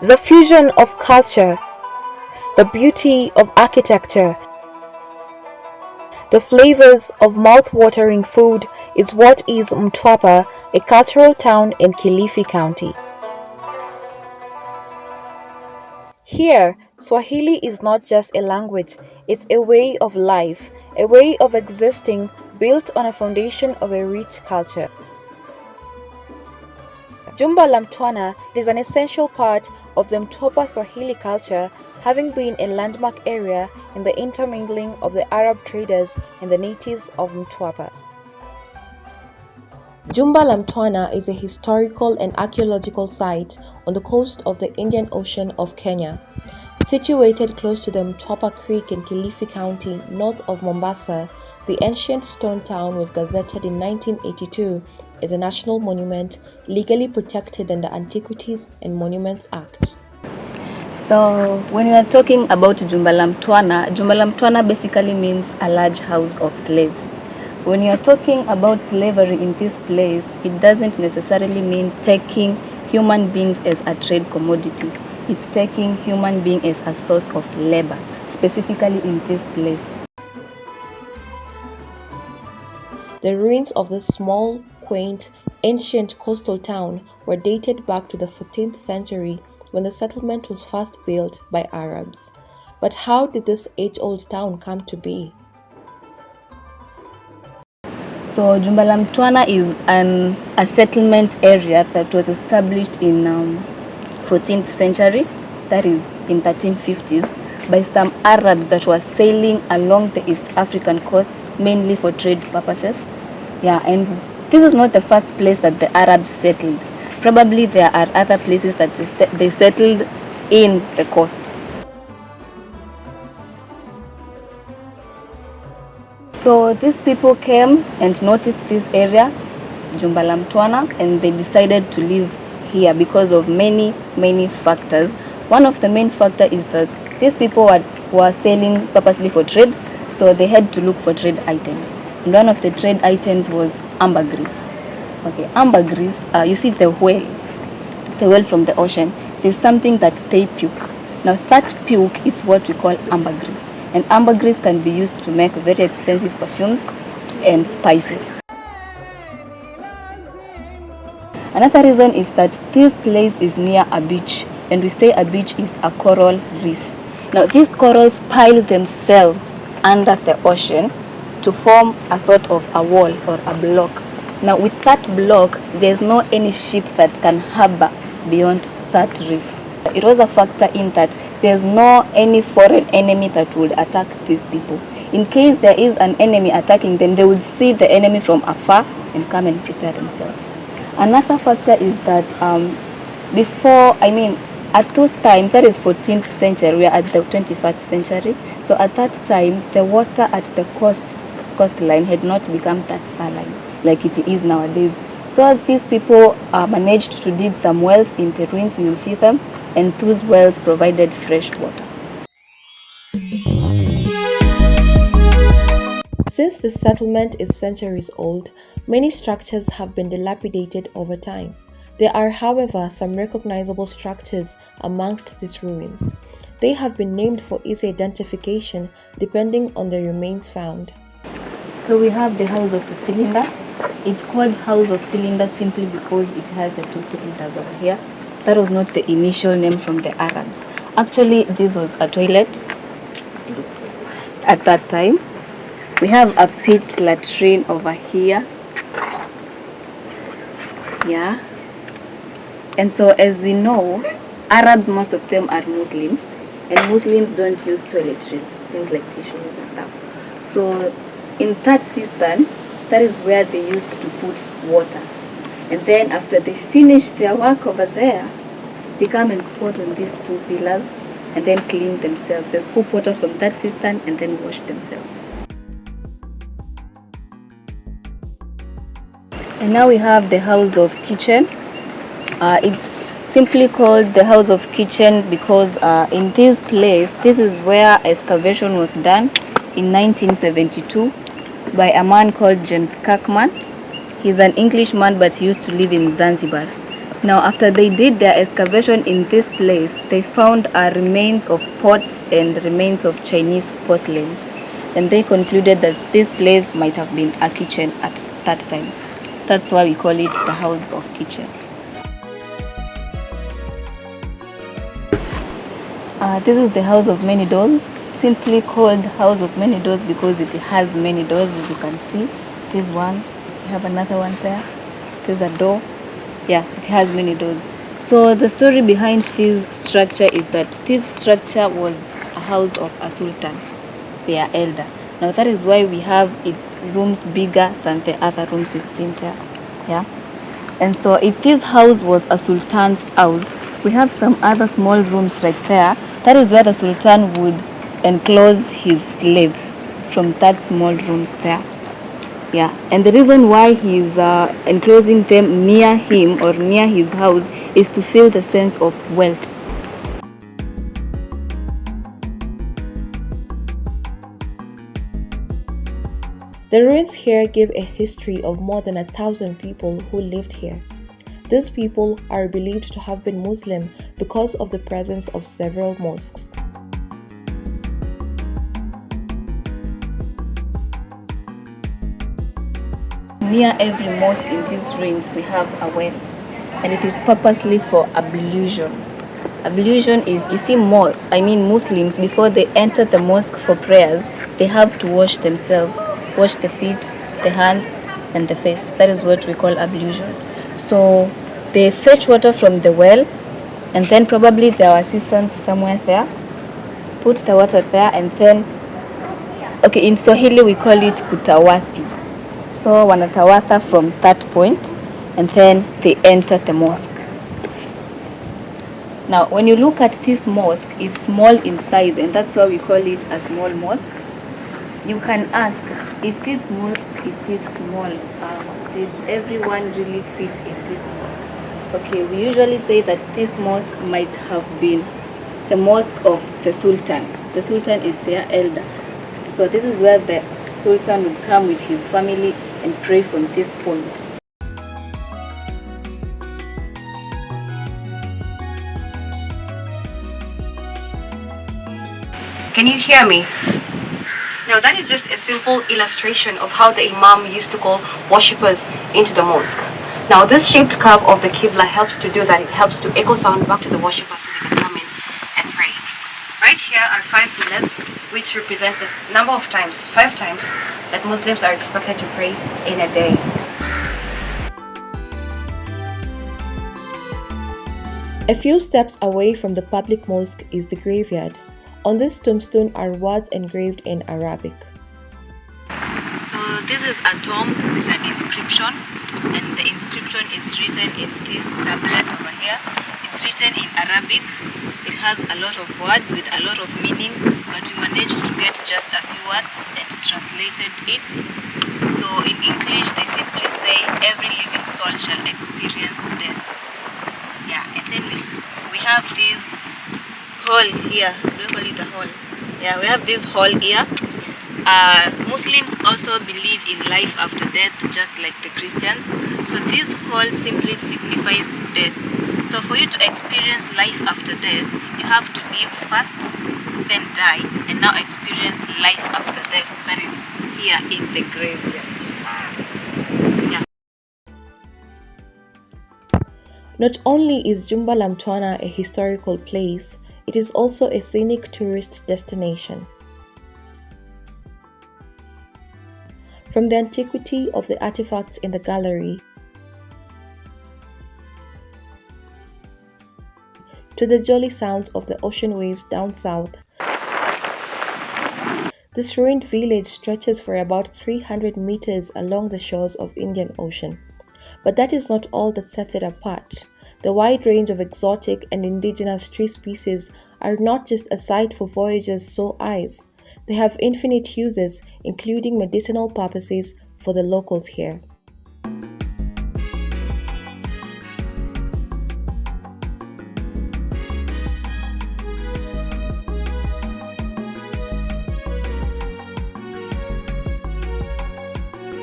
The fusion of culture, the beauty of architecture, the flavors of mouth-watering food is what is Mtwapa, a cultural town in Kilifi County. Here, Swahili is not just a language, it's a way of life, a way of existing built on a foundation of a rich culture. Jumba la Mtwana is an essential part of the Mtwapa Swahili culture, having been a landmark area in the intermingling of the Arab traders and the natives of Mtwapa. Jumba la Mtwana is a historical and archaeological site on the coast of the Indian Ocean of Kenya. Situated close to the Mtwapa Creek in Kilifi County, north of Mombasa, the ancient stone town was gazetted in 1982 as a national monument legally protected under Antiquities and Monuments Act. So when we are talking about Jumba la Mtwana basically means a large house of slaves. When you are talking about slavery in this place, it doesn't necessarily mean taking human beings as a trade commodity. It's taking human beings as a source of labor, specifically in this place. The ruins of this small, quaint, ancient coastal town were dated back to the 14th century when the settlement was first built by Arabs. But how did this age-old town come to be? So Jumba la Mtwana is a settlement area that was established in 14th century, that is in 1350s, by some Arabs that were sailing along the East African coast, mainly for trade purposes. Yeah, and this is not the first place that the Arabs settled. Probably there are other places that they settled in the coast. So these people came and noticed this area, Jumba la Mtwana, and they decided to live here because of many factors. One of the main factors is that these people were sailing purposely for trade, so they had to look for trade items. And one of the trade items was ambergris. Okay, ambergris, you see the whale from the ocean, there's something that they puke. Now that puke is what we call ambergris. And ambergris can be used to make very expensive perfumes and spices. Another reason is that this place is near a beach, and we say a beach is a coral reef. Now these corals pile themselves under the ocean to form a sort of a wall or a block. Now with that block, there's no any ship that can harbor beyond that reef. It was a factor in that there's no any foreign enemy that would attack these people. In case there is an enemy attacking them, they would see the enemy from afar and come and prepare themselves. Another factor is that at those times, that is 14th century, we are at the 21st century. So at that time, the water at the coastline had not become that saline like it is nowadays. So these people managed to dig some wells in the ruins, you will see them, and those wells provided fresh water. Since this settlement is centuries old, many structures have been dilapidated over time. There are, however, some recognizable structures amongst these ruins. They have been named for easy identification depending on the remains found. So we have the House of the Cylinder. It's called House of Cylinder simply because it has the two cylinders over here. That was not the initial name from the Arabs. Actually, this was a toilet at that time. We have a pit latrine over here. Yeah. And so as we know, Arabs, most of them are Muslims. And Muslims don't use toiletries, things like tissues and stuff. So in that cistern, that is where they used to put water. And then after they finish their work over there, they come and squat on these two pillars and then clean themselves. They scoop water from that cistern and then wash themselves. And now we have the House of Kitchen. It's simply called the House of Kitchen because in this place, this is where excavation was done in 1972 by a man called James Kirkman. He's an Englishman, but he used to live in Zanzibar. Now, after they did their excavation in this place, they found remains of pots and remains of Chinese porcelains. And they concluded that this place might have been a kitchen at that time. That's why we call it the house of kitchen. This is the house of many doors, simply called house of many doors because it has many doors, as you can see. This one, we have another one there. There's a door. Yeah, it has many doors. So the story behind this structure is that this structure was a house of a sultan, their elder. Now that is why we have its rooms bigger than the other rooms we've seen there. Yeah. And so if this house was a sultan's house, we have some other small rooms right there. That is where the sultan would enclose his slaves, from that small rooms there. Yeah, and the reason why he's enclosing them near him or near his house is to feel the sense of wealth. The ruins here give a history of more than 1,000 people who lived here. These people are believed to have been Muslim because of the presence of several mosques. Near every mosque in these ruins we have a well, and it is purposely for ablution. Ablution is, you see, Muslims, before they enter the mosque for prayers, they have to wash themselves, wash the feet, the hands, and the face. That is what we call ablution. So they fetch water from the well, and then probably there are assistants somewhere there, put the water there, and then, okay, in Swahili we call it kutawathi. So wanatawatha from that point, and then they enter the mosque. Now, when you look at this mosque, it's small in size, and that's why we call it a small mosque. You can ask, if this mosque is this small, did everyone really fit in this mosque? Okay, we usually say that this mosque might have been the mosque of the sultan. The sultan is their elder. So this is where the sultan would come with his family and pray from this point. Can you hear me? Now that is just a simple illustration of how the Imam used to call worshippers into the mosque. Now this shaped curve of the Qibla helps to do that. It helps to echo sound back to the worshippers so they can come in and pray. Right here are 5 pillars which represent the number of times, 5 times, that Muslims are expected to pray in a day. A few steps away from the public mosque is the graveyard. On this tombstone are words engraved in Arabic. So this is a tomb with an inscription, and the inscription is written in this tablet over here. It's written in Arabic. It has a lot of words with a lot of meaning, but we managed to get just a few words and translated it. So in English they simply say, every living soul shall experience death. Yeah, and then we have this hole here. We call it a hole. Yeah, we have this hole here. Muslims also believe in life after death, just like the Christians. So this hole simply signifies death. So for you to experience life after death, you have to live first, then die, and now experience life after death. That is here in the graveyard. Yeah. Not only is Jumba la Mtwana a historical place, it is also a scenic tourist destination. From the antiquity of the artifacts in the gallery to the jolly sounds of the ocean waves down south, this ruined village stretches for about 300 meters along the shores of Indian Ocean. But that is not all that sets it apart. The wide range of exotic and indigenous tree species are not just a sight for voyagers' sore eyes. They have infinite uses, including medicinal purposes for the locals here.